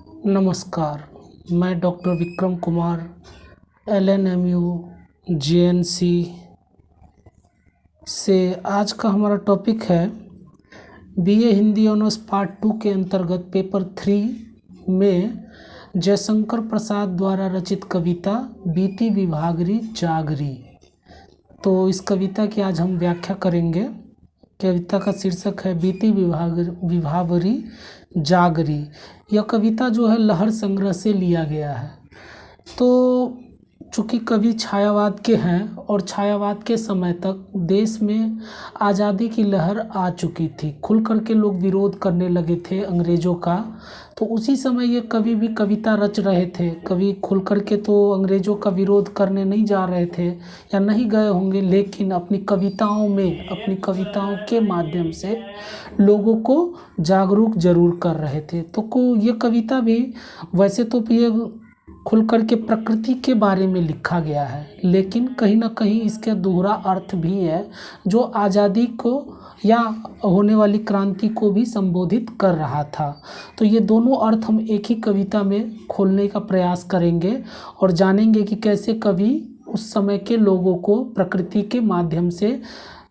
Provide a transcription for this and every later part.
नमस्कार। मैं doctor Vikram Kumar, LNMU JNC से। आज का हमारा टॉपिक है BA हिंदी ऑनर्स पार्ट 2 के अंतर्गत पेपर 3 में जयशंकर प्रसाद द्वारा रचित कविता बीती विभावरी जागरी। तो इस कविता की आज हम व्याख्या करेंगे। कविता का शीर्षक है बीती विभावरी जागरी। यह कविता जो है लहर संग्रह से लिया गया है। तो चूँकि कवि छायावाद के हैं और छायावाद के समय तक देश में आज़ादी की लहर आ चुकी थी, खुल कर के लोग विरोध करने लगे थे अंग्रेज़ों का। तो उसी समय ये कवि भी कविता रच रहे थे। कवि खुल कर के तो अंग्रेज़ों का विरोध करने नहीं जा रहे थे या नहीं गए होंगे, लेकिन अपनी कविताओं के माध्यम से लोगों को जागरूक जरूर कर रहे थे। तो ये कविता भी वैसे तो ये खुल कर के प्रकृति के बारे में लिखा गया है, लेकिन कहीं ना कहीं इसके दोहरा अर्थ भी है जो आज़ादी को या होने वाली क्रांति को भी संबोधित कर रहा था। तो ये दोनों अर्थ हम एक ही कविता में खोलने का प्रयास करेंगे और जानेंगे कि कैसे कवि उस समय के लोगों को प्रकृति के माध्यम से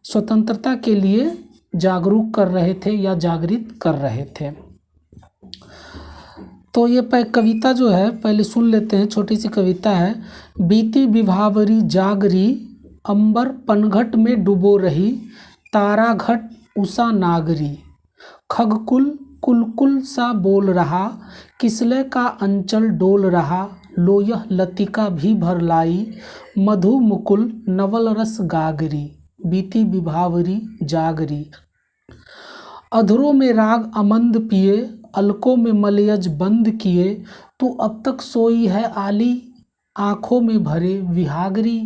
स्वतंत्रता के लिए जागरूक कर रहे थे या जागृत कर रहे थे। तो ये कविता जो है पहले सुन लेते हैं। छोटी सी कविता है। बीती विभावरी जागरी, अंबर पनघट में डूबो रही, तारा घट उषा नागरी, खगकुल कुलकुल सा बोल रहा, किसले का अंचल डोल रहा, लोयह लतिका भी भर लाई, मधु मुकुल नवल रस गागरी। बीती विभावरी जागरी। अधरों में राग अमंद पिए, अलकों में मलयज बंद किए, तू अब तक सोई है आली, आँखों में भरे विहागरी।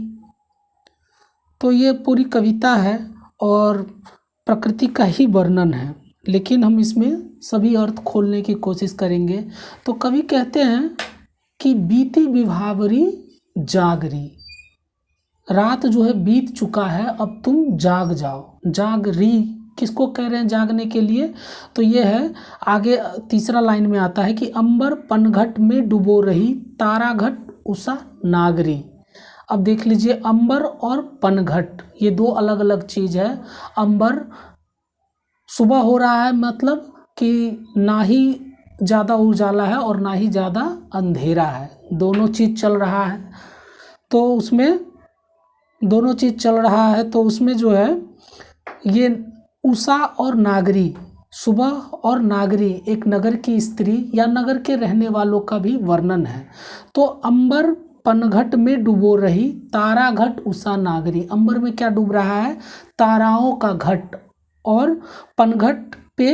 तो ये पूरी कविता है और प्रकृति का ही वर्णन है, लेकिन हम इसमें सभी अर्थ खोलने की कोशिश करेंगे। तो कवि कहते हैं कि बीती विभावरी जागरी, रात जो है बीत चुका है, अब तुम जाग जाओ। जागरी किसको कह रहे हैं जागने के लिए? तो ये है, आगे तीसरा लाइन में आता है कि अंबर पनघट में डुबो रही, तारा घट उषा नागरी। अब देख लीजिए, अंबर और पनघट ये दो अलग अलग चीज़ है। अंबर सुबह हो रहा है, मतलब कि ना ही ज़्यादा उजाला है और ना ही ज़्यादा अंधेरा है, दोनों चीज़ चल रहा है। तो उसमें दोनों चीज़ चल रहा है, तो उसमें जो है ये उषा और नागरी, सुबह और नागरी एक नगर की स्त्री या नगर के रहने वालों का भी वर्णन है। तो अंबर पनघट में डूबो रही, तारा घट उषा नागरी। अंबर में क्या डूब रहा है? ताराओं का घट, और पनघट पे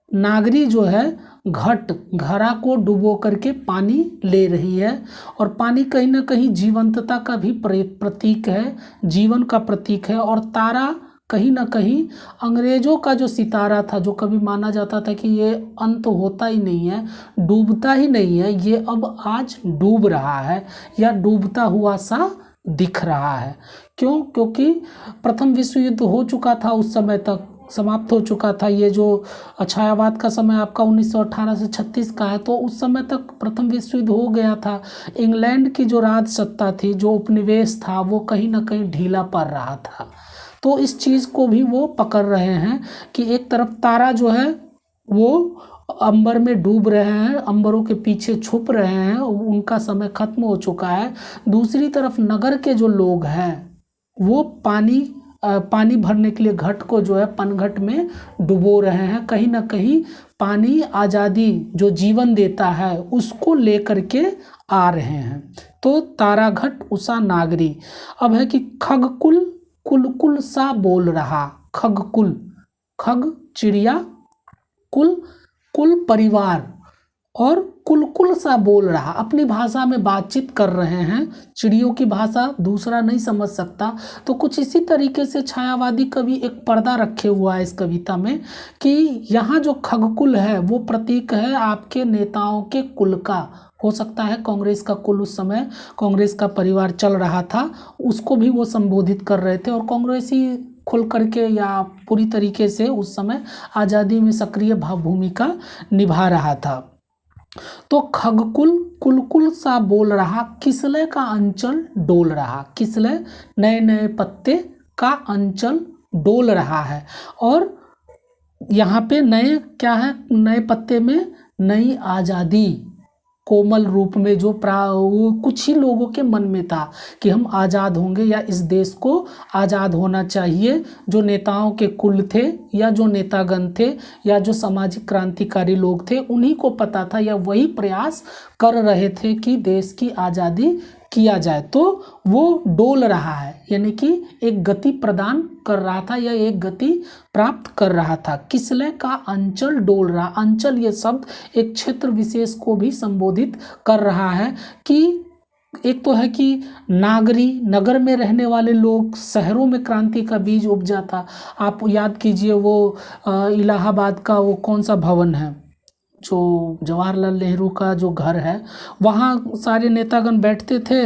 नागरी जो है घट, घड़ा को डुबो करके पानी ले रही है। और पानी कहीं ना कहीं जीवंतता का भी प्रतीक है, जीवन का प्रतीक है। और तारा कहीं ना कहीं अंग्रेजों का जो सितारा था, जो कभी माना जाता था कि ये अंत होता ही नहीं है, डूबता ही नहीं है, ये अब आज डूब रहा है या डूबता हुआ सा दिख रहा है। क्यों? क्योंकि प्रथम विश्व युद्ध हो चुका था, उस समय तक समाप्त हो चुका था। ये जो छायावाद का समय आपका 1918 से 36 का है, तो उस समय तक प्रथम विश्व युद्ध हो गया था। इंग्लैंड की जो राज सत्ता थी, जो उपनिवेश था, वो कहीं ना कहीं ढीला पड़ रहा था। तो इस चीज़ को भी वो पकड़ रहे हैं कि एक तरफ तारा जो है वो अंबर में डूब रहे हैं, अंबरों के पीछे छुप रहे हैं, उनका समय खत्म हो चुका है। दूसरी तरफ नगर के जो लोग हैं वो पानी भरने के लिए घट को जो है पनघट में डुबो रहे हैं। कहीं ना कहीं पानी आज़ादी जो जीवन देता है उसको लेकर के आ रहे हैं। तो तारा घट उषा नागरी। अब है कि खगकुल कुलकुल सा बोल रहा। खगकुल, खग चिड़िया, कुल कुल परिवार, और कुलकुल सा बोल रहा, अपनी भाषा में बातचीत कर रहे हैं। चिड़ियों की भाषा दूसरा नहीं समझ सकता। तो कुछ इसी तरीके से छायावादी कवि एक पर्दा रखे हुआ है इस कविता में कि यहाँ जो खगकुल है वो प्रतीक है आपके नेताओं के कुल का। हो सकता है कांग्रेस का कुल, उस समय कांग्रेस का परिवार चल रहा था, उसको भी वो संबोधित कर रहे थे। और कांग्रेसी खुल करके या पूरी तरीके से उस समय आज़ादी में सक्रिय भूमिका निभा रहा था। तो खगकुल कुलकुल सा बोल रहा, किसलय का अंचल डोल रहा। किसलय नए नए पत्ते का अंचल डोल रहा है। और यहाँ पे नए क्या है, नए पत्ते में नई आज़ादी कोमल रूप में जो वो कुछ ही लोगों के मन में था कि हम आज़ाद होंगे या इस देश को आज़ाद होना चाहिए। जो नेताओं के कुल थे या जो नेतागण थे या जो सामाजिक क्रांतिकारी लोग थे, उन्हीं को पता था या वही प्रयास कर रहे थे कि देश की आज़ादी किया जाए। तो वो डोल रहा है, यानी कि एक गति प्रदान कर रहा था या एक गति प्राप्त कर रहा था। किसलय का अंचल डोल रहा। अंचल ये शब्द एक क्षेत्र विशेष को भी संबोधित कर रहा है कि एक तो है कि नागरी नगर में रहने वाले लोग, शहरों में क्रांति का बीज उपजा था। आप याद कीजिए वो इलाहाबाद का वो कौन सा भवन है, जो जवाहरलाल नेहरू का जो घर है, वहाँ सारे नेतागण बैठते थे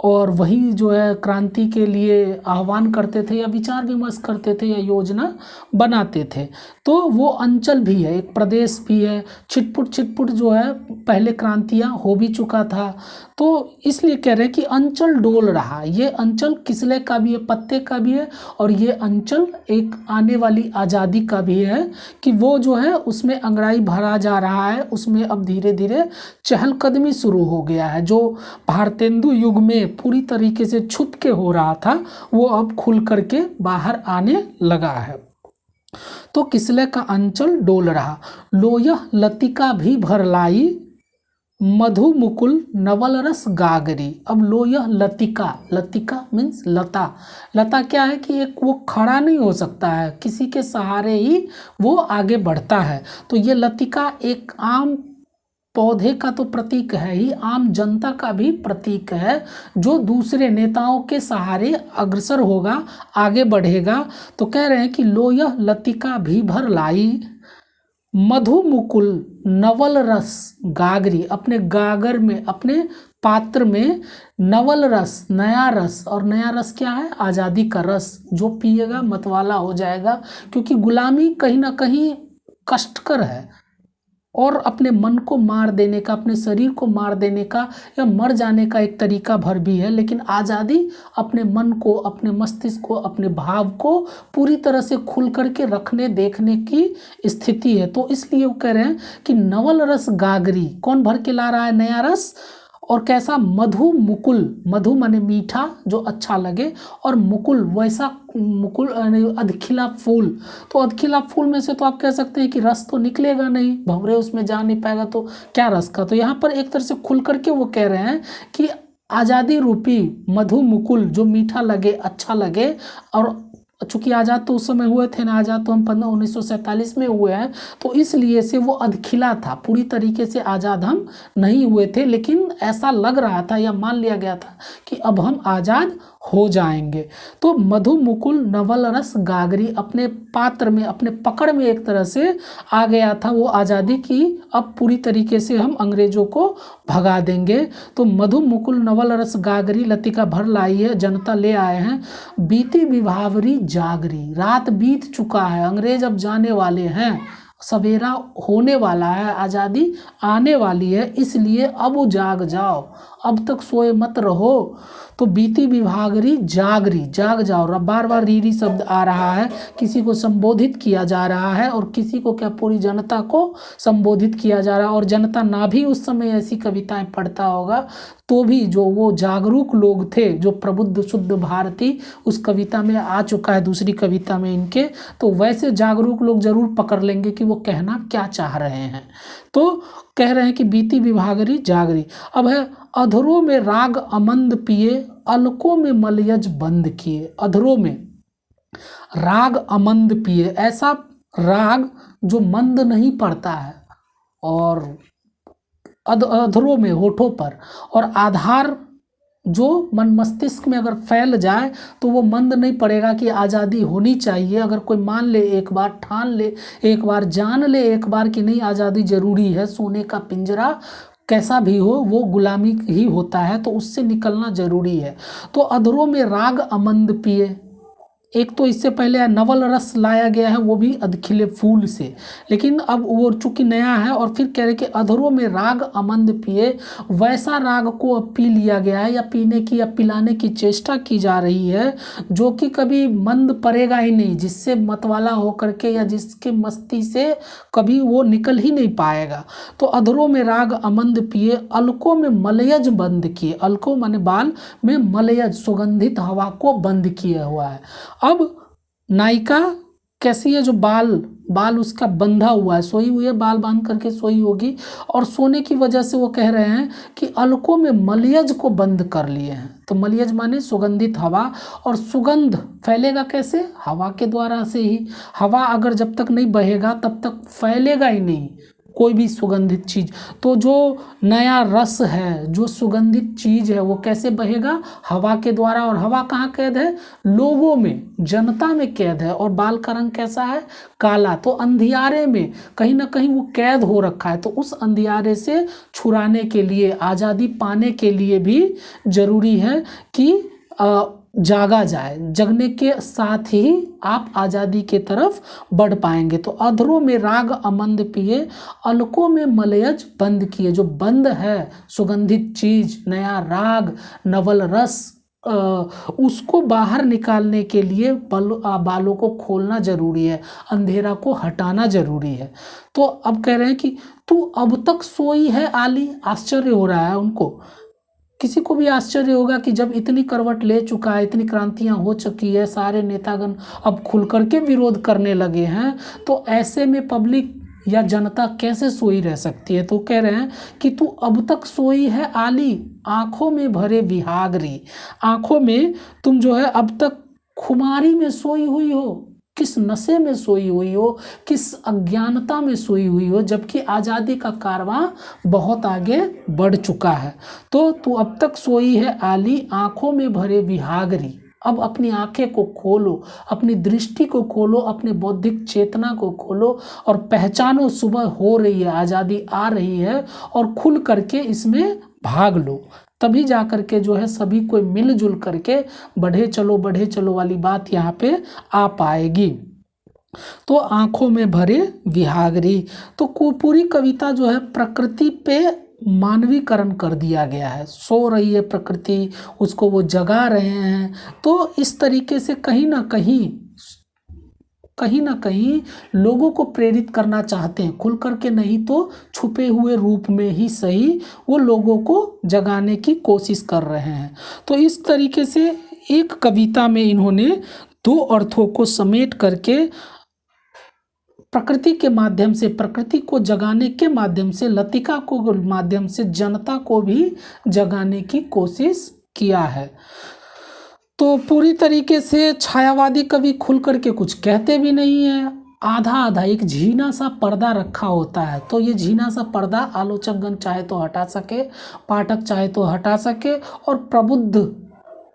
और वही जो है क्रांति के लिए आह्वान करते थे या विचार विमर्श करते थे या योजना बनाते थे। तो वो अंचल भी है, एक प्रदेश भी है। छिटपुट जो है पहले क्रांतियाँ हो भी चुका था, तो इसलिए कह रहे हैं कि अंचल डोल रहा। ये अंचल किसले का भी है, पत्ते का भी है, और ये अंचल एक आने वाली आज़ादी का भी है कि वो जो है उसमें अंगड़ाई भरा जा रहा है, उसमें अब धीरे धीरे चहलकदमी शुरू हो गया है। जो भारतेंदु युग में पूरी तरीके से छुप के हो रहा था, वो अब खुल करके बाहर आने लगा है। तो किसले का अंचल डोल रहा। लोयह लतिका भी भर लाई, मधु मुकुल नवल रस गागरी। अब लोयह लतिका, लतिका मीन्स लता। लता क्या है कि एक वो खड़ा नहीं हो सकता है, किसी के सहारे ही वो आगे बढ़ता है। तो ये लतिका एक आम पौधे का तो प्रतीक है ही, आम जनता का भी प्रतीक है, जो दूसरे नेताओं के सहारे अग्रसर होगा, आगे बढ़ेगा। तो कह रहे हैं कि लोयह लतिका भी भर लाई, मधु मुकुल नवल रस गागरी। अपने गागर में, अपने पात्र में नवल रस, नया रस, और नया रस क्या है, आज़ादी का रस। जो पिएगा मतवाला हो जाएगा, क्योंकि गुलामी कहीं ना कहीं कष्टकर है और अपने मन को मार देने का, अपने शरीर को मार देने का या मर जाने का एक तरीका भर भी है। लेकिन आज़ादी अपने मन को, अपने मस्तिष्क को, अपने भाव को पूरी तरह से खुल करके रखने देखने की स्थिति है। तो इसलिए वो कह रहे हैं कि नवल रस गागरी, कौन भर के ला रहा है नया रस, और कैसा, मधु मुकुल। मधु माने मीठा, जो अच्छा लगे, और मुकुल वैसा, मुकुल अधखिला फूल। तो अधखिला फूल में से तो आप कह सकते हैं कि रस तो निकलेगा नहीं, भंवरे उसमें जा नहीं पाएगा, तो क्या रस का। तो यहाँ पर एक तरह से खुल करके वो कह रहे हैं कि आज़ादी रूपी मधु मुकुल, जो मीठा लगे, अच्छा लगे। और चूंकि आज़ाद तो उस समय हुए थे ना, आज़ाद तो हम 1947 में हुए हैं, तो इसलिए से वो अधखिला था, पूरी तरीके से आज़ाद हम नहीं हुए थे, लेकिन ऐसा लग रहा था या मान लिया गया था कि अब हम आज़ाद हो जाएंगे। तो मधु मुकुल नवल रस गागरी, अपने पात्र में, अपने पकड़ में एक तरह से आ गया था वो आज़ादी की, अब पूरी तरीके से हम अंग्रेजों को भगा देंगे। तो मधु मुकुल नवल रस गागरी, लतिका भर लाई है, जनता ले आए हैं। बीती विभावरी जागरी, रात बीत चुका है, अंग्रेज अब जाने वाले हैं, सवेरा होने वाला है, आज़ादी आने वाली है, इसलिए अब जाग जाओ, अब तक सोए मत रहो। तो बीती विभागरी जागरी, जाग जाओ। बार बार रीरी शब्द आ रहा है, किसी को संबोधित किया जा रहा है, और किसी को क्या, पूरी जनता को संबोधित किया जा रहा है। और जनता ना भी उस समय ऐसी कविताएं पढ़ता होगा, तो भी जो वो जागरूक लोग थे, जो प्रबुद्ध शुद्ध भारती उस कविता में आ चुका है, दूसरी कविता में इनके, तो वैसे जागरूक लोग जरूर पकड़ लेंगे कि वो कहना क्या चाह रहे हैं। तो कह रहे हैं कि बीती विभागरी जागरी। अब है, अधरों में राग अमंद पिए, अलकों में मलयज बंद किए। अधरों में राग अमंद पिए, ऐसा राग जो मंद नहीं पड़ता है, और अधरों में, होठों पर, और आधार जो मन मस्तिष्क में अगर फैल जाए तो वो मंद नहीं पड़ेगा कि आज़ादी होनी चाहिए। अगर कोई मान ले एक बार, ठान ले एक बार, जान ले एक बार कि नहीं आज़ादी ज़रूरी है, सोने का पिंजरा कैसा भी हो वो गुलामी ही होता है, तो उससे निकलना ज़रूरी है। तो अधरों में राग अमंद पिए, एक तो इससे पहले नवल रस लाया गया है, वो भी अधखिले फूल से, लेकिन अब वो चूंकि नया है और फिर कह रहे कि अधरों में राग अमंद पिए, वैसा राग को अब पी लिया गया है या पीने की या पिलाने की चेष्टा की जा रही है जो कि कभी मंद पड़ेगा ही नहीं, जिससे मतवाला होकर के या जिसके मस्ती से कभी वो निकल ही नहीं पाएगा। तो अधरों में राग अमंद पिए, अलकों में मलयज बंद किए, अलकों माने बाल में मलयज सुगंधित हवा को बंद किया हुआ है। अब नायिका कैसी है, जो बाल उसका बंधा हुआ है, सोई हुई है, बाल बांध करके सोई होगी, और सोने की वजह से वो कह रहे हैं कि अलकों में मलयज को बंद कर लिए हैं। तो मलयज माने सुगंधित हवा, और सुगंध फैलेगा कैसे, हवा के द्वारा से ही। हवा अगर जब तक नहीं बहेगा तब तक फैलेगा ही नहीं कोई भी सुगंधित चीज। तो जो नया रस है, जो सुगंधित चीज है, वो कैसे बहेगा, हवा के द्वारा। और हवा कहाँ कैद है, लोगों में, जनता में कैद है। और बाल का रंग कैसा है, काला। तो अंधियारे में कहीं ना कहीं वो कैद हो रखा है। तो उस अंधियारे से छुड़ाने के लिए, आज़ादी पाने के लिए भी जरूरी है कि जागा जाए। जगने के साथ ही आप आज़ादी के तरफ बढ़ पाएंगे। तो अधरों में राग अमंद पिए, अलकों में मलयज बंद किए। जो बंद है सुगंधित चीज, नया राग, नवल रस, उसको बाहर निकालने के लिए बालों को खोलना जरूरी है, अंधेरा को हटाना जरूरी है। तो अब कह रहे हैं कि तू अब तक सोई है आली। आश्चर्य हो रहा है उनको, किसी को भी आश्चर्य होगा कि जब इतनी करवट ले चुका है, इतनी क्रांतियां हो चुकी है, सारे नेतागण अब खुल करके विरोध करने लगे हैं, तो ऐसे में पब्लिक या जनता कैसे सोई रह सकती है। तो कह रहे हैं कि तू अब तक सोई है आली, आंखों में भरे विहागरी। आंखों में तुम जो है अब तक खुमारी में सोई हुई हो, किस नशे में सोई हुई हो, किस अज्ञानता में सोई हुई हो, जबकि आज़ादी का कारवां बहुत आगे बढ़ चुका है। तो तू अब तक सोई है आली, आंखों में भरे विहागरी। अब अपनी आंखें को खोलो, अपनी दृष्टि को खोलो, अपने बौद्धिक चेतना को खोलो और पहचानो सुबह हो रही है, आज़ादी आ रही है, और खुल करके इसमें भाग लो। तभी जा करके जो है सभी कोई मिलजुल करके बढ़े चलो वाली बात यहाँ पे आ पाएगी। तो आंखों में भरे विहागरी। तो पूरी कविता जो है प्रकृति पे मानवीकरण कर दिया गया है। सो रही है प्रकृति, उसको वो जगा रहे हैं। तो इस तरीके से कहीं ना कहीं लोगों को प्रेरित करना चाहते हैं, खुल करके नहीं तो छुपे हुए रूप में ही सही, वो लोगों को जगाने की कोशिश कर रहे हैं। तो इस तरीके से एक कविता में इन्होंने दो अर्थों को समेट करके प्रकृति के माध्यम से, प्रकृति को जगाने के माध्यम से, लतिका को माध्यम से जनता को भी जगाने की कोशिश किया है। तो पूरी तरीके से छायावादी कवि खुल करके कुछ कहते भी नहीं है, आधा आधा एक झीना सा पर्दा रखा होता है। तो ये झीना सा पर्दा आलोचकगण चाहे तो हटा सके, पाठक चाहे तो हटा सके, और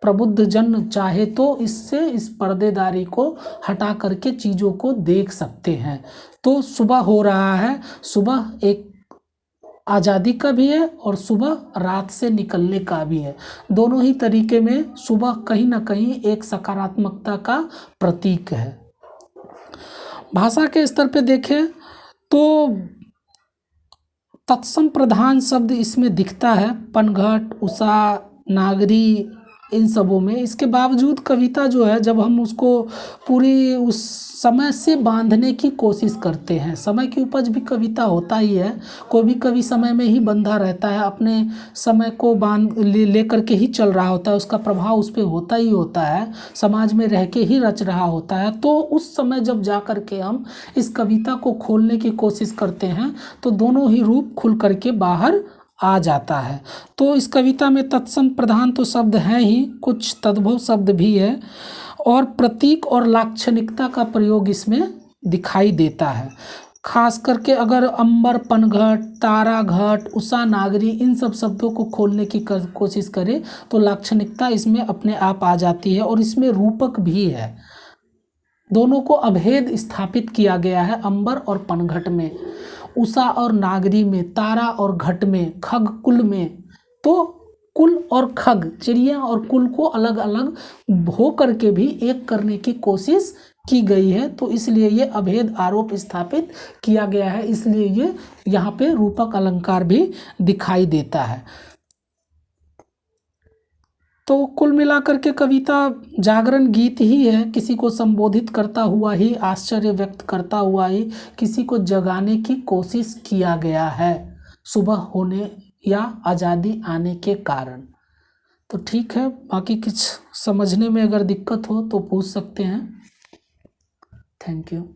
प्रबुद्ध जन चाहे तो इससे, इस पर्देदारी को हटा करके चीज़ों को देख सकते हैं। तो सुबह हो रहा है, सुबह एक आज़ादी का भी है और सुबह रात से निकलने का भी है। दोनों ही तरीके में सुबह कहीं ना कहीं एक सकारात्मकता का प्रतीक है। भाषा के स्तर पे देखें तो तत्सम प्रधान शब्द इसमें दिखता है, पनघट, उषा, नागरी, इन सबों में। इसके बावजूद कविता जो है, जब हम उसको पूरी उस समय से बांधने की कोशिश करते हैं, समय की उपज भी कविता होता ही है, कोई भी कवि समय में ही बंधा रहता है, अपने समय को बांध ले करके ही चल रहा होता है, उसका प्रभाव उस पर होता ही होता है, समाज में रह के ही रच रहा होता है। तो उस समय जब जा कर के हम इस कविता को खोलने की कोशिश करते हैं तो दोनों ही रूप खुल करके बाहर आ जाता है। तो इस कविता में तत्सम प्रधान तो शब्द हैं ही, कुछ तद्भव शब्द भी है, और प्रतीक और लाक्षणिकता का प्रयोग इसमें दिखाई देता है। खास करके अगर अंबर, पनघट, तारा घट, उषा, नागरी, इन सब शब्दों को खोलने की कोशिश करें तो लाक्षणिकता इसमें अपने आप आ जाती है, और इसमें रूपक भी है। दोनों को अभेद स्थापित किया गया है, अंबर और पनघट में, उषा और नागरी में, तारा और घट में, खग कुल में। तो कुल और खग, चिड़िया और कुल को अलग अलग हो करके भी एक करने की कोशिश की गई है, तो इसलिए ये अभेद आरोप स्थापित किया गया है, इसलिए ये यहाँ पे रूपक अलंकार भी दिखाई देता है। तो कुल मिलाकर के कविता जागरण गीत ही है, किसी को संबोधित करता हुआ ही, आश्चर्य व्यक्त करता हुआ ही किसी को जगाने की कोशिश किया गया है सुबह होने या आज़ादी आने के कारण। तो ठीक है, बाकी कुछ समझने में अगर दिक्कत हो तो पूछ सकते हैं। Thank you.